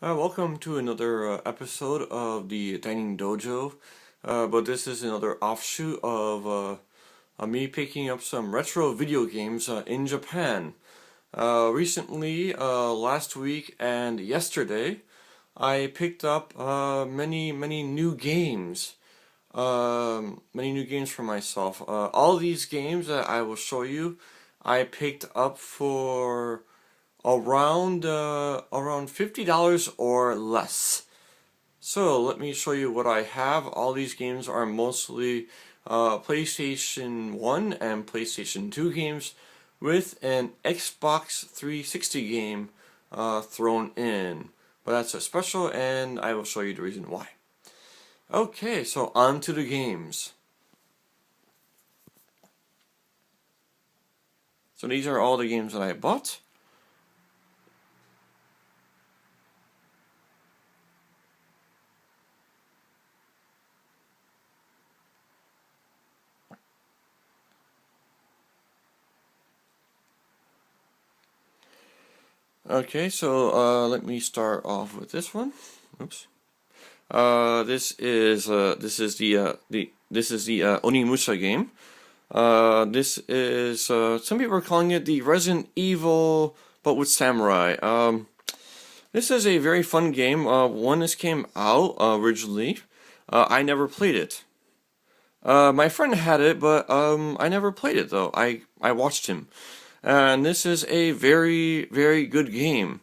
Welcome to another episode of the Dining Dojo, but this is another offshoot of me picking up some retro video games in Japan. Recently, last week and yesterday, I picked up many new games. Many new games for myself. All these games that I will show you, I picked up for around $50 or less. So let me show you what I have. All these games are mostly PlayStation 1 and PlayStation 2 games with an Xbox 360 game thrown in. But that's a special, and I will show you the reason why. Okay, so on to the games. So these are all the games that I bought. Okay, so let me start off with this one. Oops. This is the Onimusha game. This is some people are calling it the Resident Evil, but with samurai. This is a very fun game. When this came out originally, I never played it. My friend had it, but I never played it though. I watched him. And this is a very good game.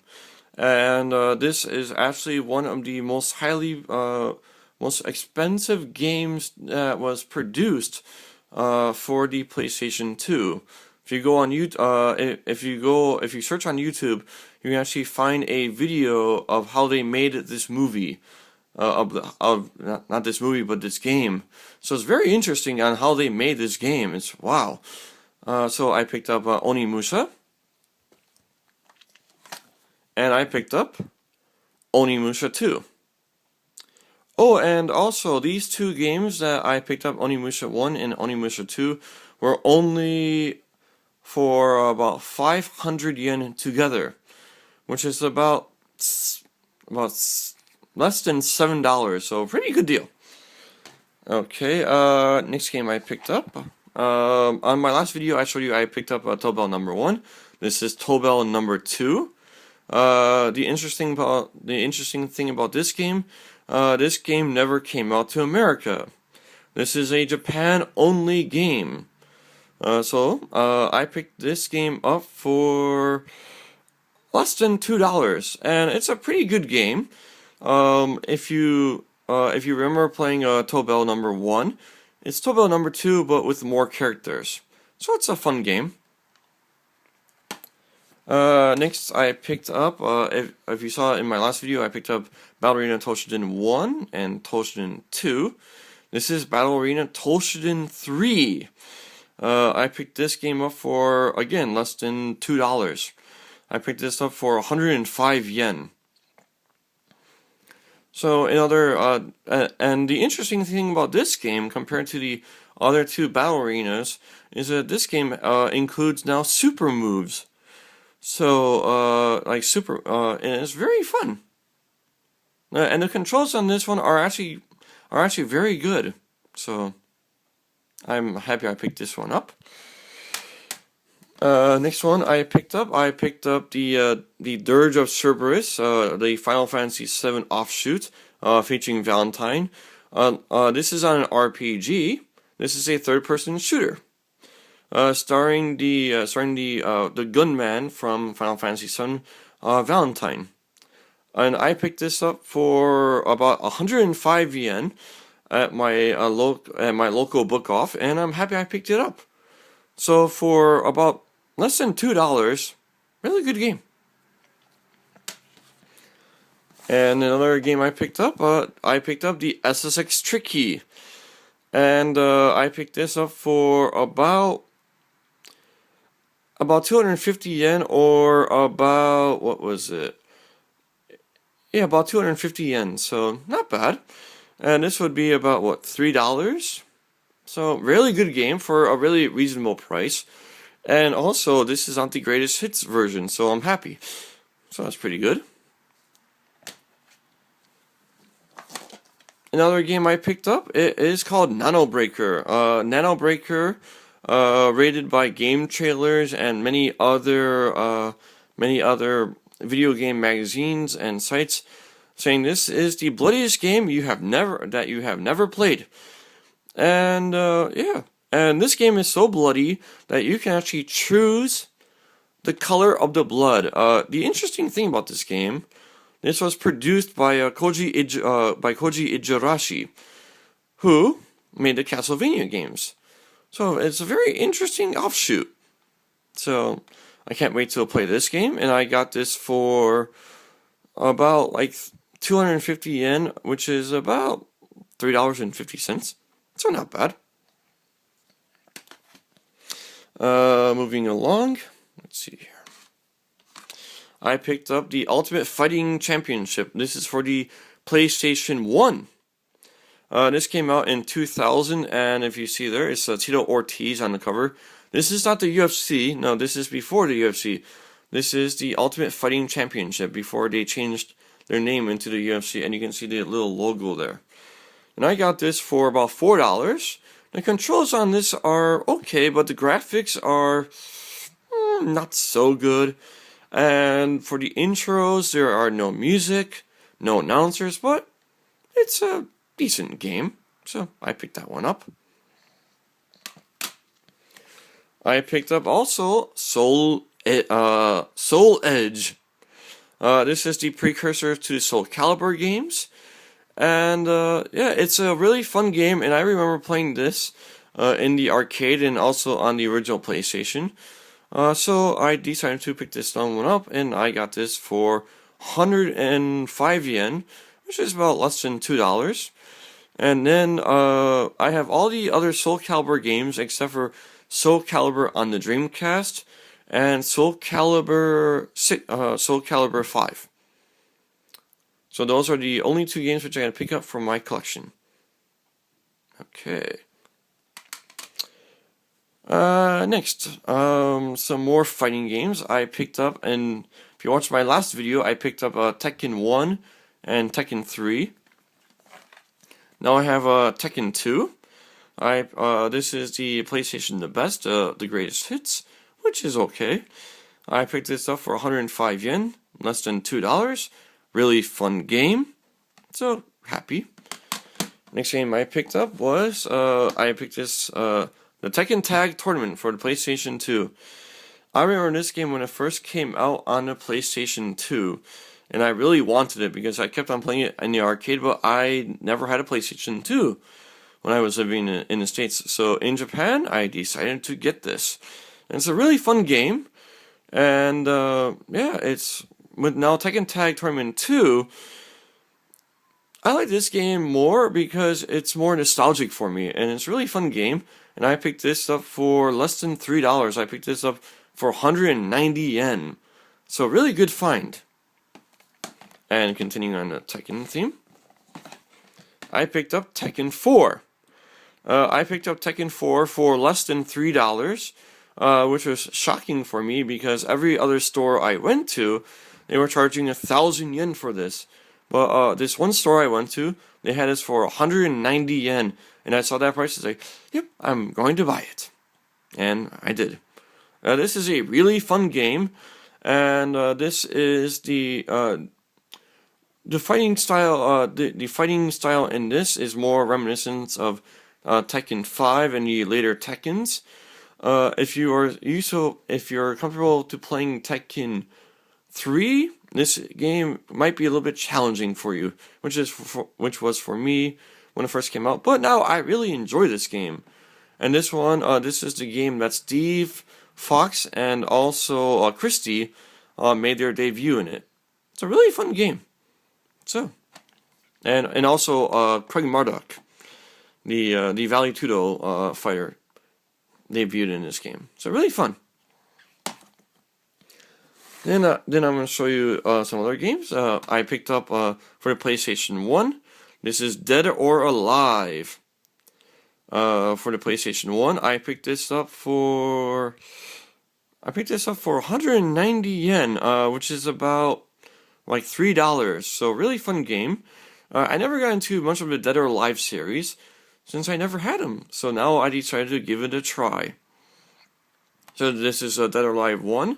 And this is actually one of the most most expensive games that was produced for the PlayStation 2. If you go on if you search on YouTube, you can actually find a video of how they made this movie. Not this movie, but this game. So it's very interesting on how they made this game. It's wow. So I picked up Onimusha, and I picked up Onimusha 2. Oh, and also these two games that I picked up, Onimusha 1 and Onimusha 2, were only for about 500 yen together, which is about less than $7, so pretty good deal. Okay, next game I picked up. On my last video, I showed you I picked up Tobel number 1. This is Tobel number 2. The interesting thing about this game never came out to America. This is a Japan-only game. So I picked this game up for less than $2, and it's a pretty good game. If you remember playing Tobel number 1, it's Tobel number 2, but with more characters. So it's a fun game. Next, I picked up, if you saw in my last video, I picked up Battle Arena Toshiden 1 and Toshiden 2. This is Battle Arena Toshiden 3. I picked this game up for, again, less than $2. I picked this up for 105 yen. So and the interesting thing about this game compared to the other two battle arenas is that this game includes now super moves. So and it's very fun. And the controls on this one are actually very good. So I'm happy I picked this one up. Next one I picked up the Dirge of Cerberus, the Final Fantasy VII offshoot, featuring Valentine. This is on an RPG. This is a third-person shooter, starring the gunman from Final Fantasy VII, Valentine. And I picked this up for about 105 yen at my local book off, and I'm happy I picked it up. So for about less than $2, really good game. And another game I picked up the SSX Tricky. And I picked this up for about 250 yen, or about, what was it? Yeah, about 250 yen, so not bad. And this would be about, what, $3? So, really good game for a really reasonable price. And also, this is not the greatest hits version, so I'm happy. So that's pretty good. another game I picked up, it is called Nano Breaker. Nano Breaker, rated by Game Trailers and many other video game magazines and sites, saying this is the bloodiest game you have never played. And yeah, and this game is so bloody that you can actually choose the color of the blood. The interesting thing about this game, this was produced by Koji Igarashi, who made the Castlevania games. So it's a very interesting offshoot. So I can't wait to play this game, and I got this for about like 250 yen, which is about $3.50. So not bad. Moving along, let's see here. I picked up the Ultimate Fighting Championship. This is for the PlayStation 1. This came out in 2000, and if you see there, it's Tito Ortiz on the cover. This is not the UFC. No, this is before the UFC. This is the Ultimate Fighting Championship before they changed their name into the UFC, and you can see the little logo there. And I got this for about $4. The controls on this are okay, but the graphics are not so good. And for the intros, there are no music, no announcers, but it's a decent game. So I picked that one up. I picked up also Soul Edge. This is the precursor to Soul Calibur games. And yeah, it's a really fun game, and I remember playing this in the arcade and also on the original PlayStation. So I decided to pick this one up, and I got this for 105 yen, which is about less than $2. And then I have all the other Soul Calibur games except for Soul Calibur on the Dreamcast and Soul Calibur 5. So those are the only two games which I gotta pick up from my collection. Okay. Next, some more fighting games I picked up, and if you watched my last video, I picked up Tekken 1 and Tekken 3. Now I have Tekken 2. This is the PlayStation The Best, the greatest hits, which is okay. I picked this up for 105 yen, less than $2. Really fun game, so happy. Next game I picked up was the Tekken Tag Tournament for the PlayStation 2. I remember this game when it first came out on the PlayStation 2, and I really wanted it because I kept on playing it in the arcade, but I never had a PlayStation 2 when I was living in the States. So in Japan, I decided to get this. And it's a really fun game, and yeah, it's with now Tekken Tag Tournament 2. I like this game more because it's more nostalgic for me, and it's a really fun game. And I picked this up for less than $3. I picked this up for 190 yen. So really good find. And continuing on the Tekken theme, I picked up Tekken 4. I picked up Tekken 4 for less than $3, which was shocking for me because every other store I went to, they were charging 1,000 yen for this. But this one store I went to, they had this for 190 yen. And I saw that price, I was like, yep, I'm going to buy it. And I did. This is a really fun game. And this is the fighting style. The fighting style in this is more reminiscent of Tekken 5 and the later Tekkens. If you're comfortable to playing Tekken 3, this game might be a little bit challenging for you, which was for me when it first came out. But now I really enjoy this game. And this one, this is the game that Steve Fox and also Christie made their debut in it. It's a really fun game. So, and also Craig Murdoch, the Valley Tudo fighter, debuted in this game. So really fun. Then I'm going to show you some other games I picked up for the PlayStation 1. This is Dead or Alive. For the PlayStation 1, I picked this up for 190 yen, which is about like $3. So really fun game. I never got into much of the Dead or Alive series, since I never had them. So now I decided to give it a try. So this is Dead or Alive 1,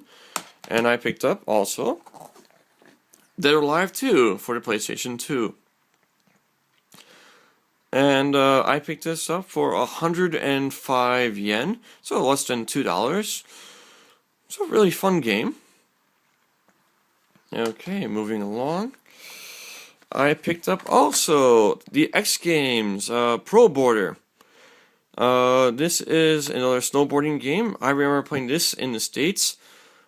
and I picked up also Dead or Alive 2 for the PlayStation 2. And I picked this up for 105 yen, so less than $2. It's a really fun game. Okay, moving along. I picked up also the X Games Pro Border. This is another snowboarding game. I remember playing this in the States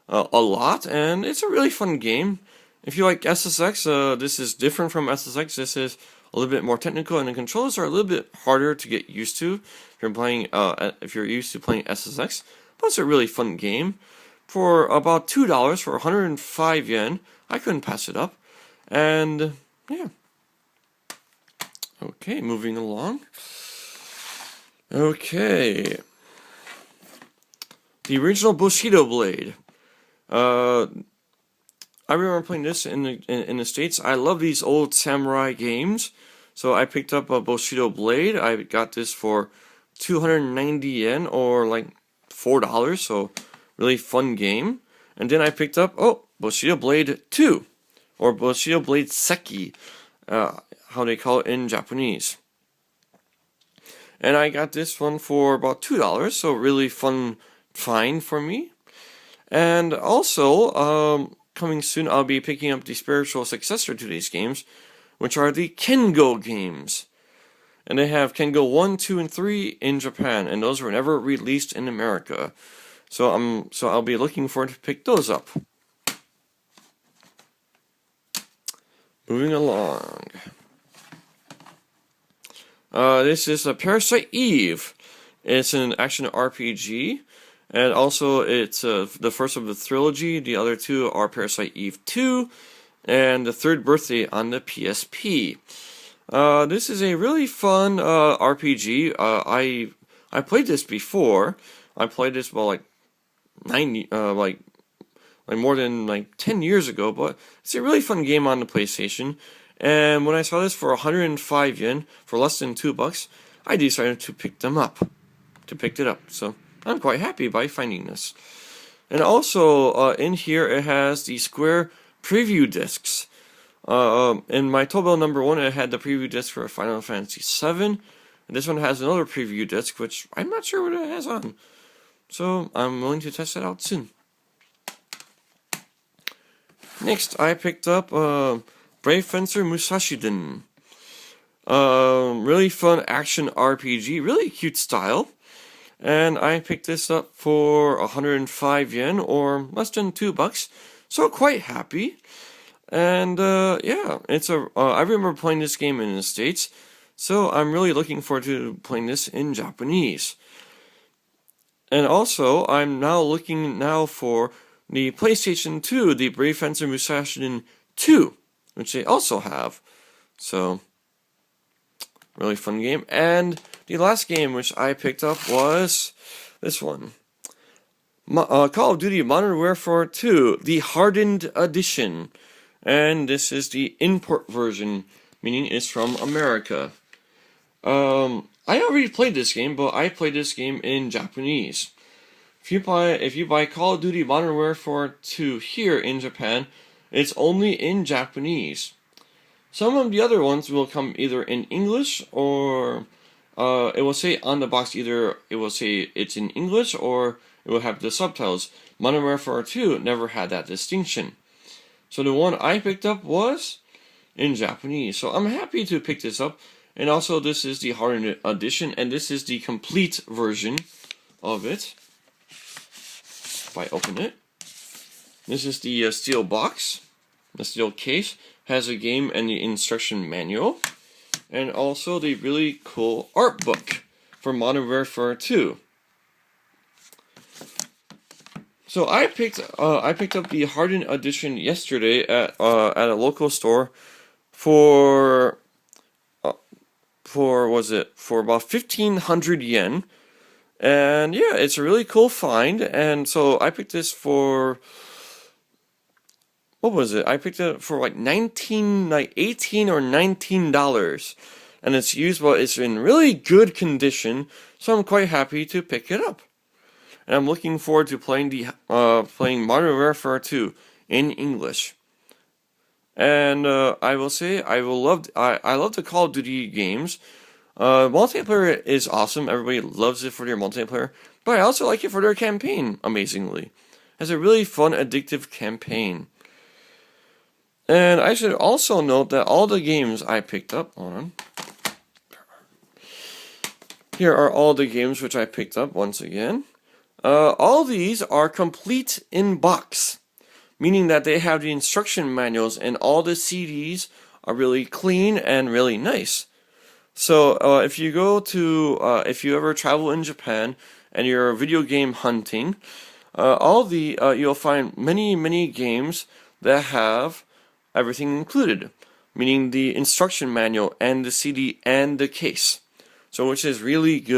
a lot, and it's a really fun game. If you like SSX, this is different from SSX. This is a little bit more technical, and the controls are a little bit harder to get used to if you're used to playing SSX. But it's a really fun game. For about $2 for 105 yen, I couldn't pass it up. And yeah. Okay, moving along. Okay. The original Bushido blade. I remember playing this in the States. I love these old samurai games. So I picked up a Bushido blade. I got this for 290 yen, or like $4. So really fun game. And then I picked up, Bushido Blade 2. Or Bushido Blade Seki. How they call it in Japanese. And I got this one for about $2, so really fun find for me. And also, coming soon, I'll be picking up the spiritual successor to these games, which are the Kengo games. And they have Kengo 1, 2, and 3 in Japan, and those were never released in America. So I'll be looking forward to pick those up. Moving along. This is a Parasite Eve. It's an action RPG, and also it's the first of the trilogy. The other two are Parasite Eve 2, and the third birthday on the PSP. This is a really fun RPG. I played this before. I played this about like more than 10 years ago, but it's a really fun game on the PlayStation. And when I saw this for 105 yen, for less than $2, I decided to pick it up. So I'm quite happy by finding this. And also, in here it has the Square preview discs. In my Tobel number 1, it had the preview disc for Final Fantasy VII. And this one has another preview disc, which I'm not sure what it has on. So I'm willing to test it out soon. Next, I picked up Brave Fencer Musashiden. Really fun action RPG, really cute style. And I picked this up for 105 yen, or less than $2. So quite happy. And yeah, I remember playing this game in the States, so I'm really looking forward to playing this in Japanese. And also, I'm now looking for the PlayStation 2, the Brave Fencer Musashiden 2, which they also have. So, really fun game. And the last game which I picked up was this one. Call of Duty Modern Warfare 2, the Hardened Edition. And this is the import version, meaning it's from America. I already played this game, but I played this game in Japanese. If you buy Call of Duty Modern Warfare 2 here in Japan, it's only in Japanese. Some of the other ones will come either in English, or it will say on the box either it will say it's in English, or it will have the subtitles. Modern Warfare 2 never had that distinction. So the one I picked up was in Japanese. So I'm happy to pick this up. And also this is the Hardened Edition, and this is the complete version of it. If I open it. This is the steel box. The steel case has a game and the instruction manual. And also the really cool art book for Modern Warfare 2. So I picked up the Hardened Edition yesterday at a local store for about 1,500 yen, and yeah, it's a really cool find. And so I picked this for what was it? I picked it up for like $18 or $19, and it's usable. It's in really good condition, so I'm quite happy to pick it up. And I'm looking forward to playing playing Modern Warfare 2 in English. And I will say I love the Call of Duty games. Multiplayer is awesome. Everybody loves it for their multiplayer, but I also like it for their campaign. Amazingly, it's a really fun, addictive campaign. And I should also note that all the games I picked up, hold on. Here are all the games which I picked up once again. All these are complete in box, meaning that they have the instruction manuals and all the CDs are really clean and really nice. So if you ever travel in Japan and you're video game hunting, you'll find many games that have everything included, meaning the instruction manual and the CD and the case. So which is really good.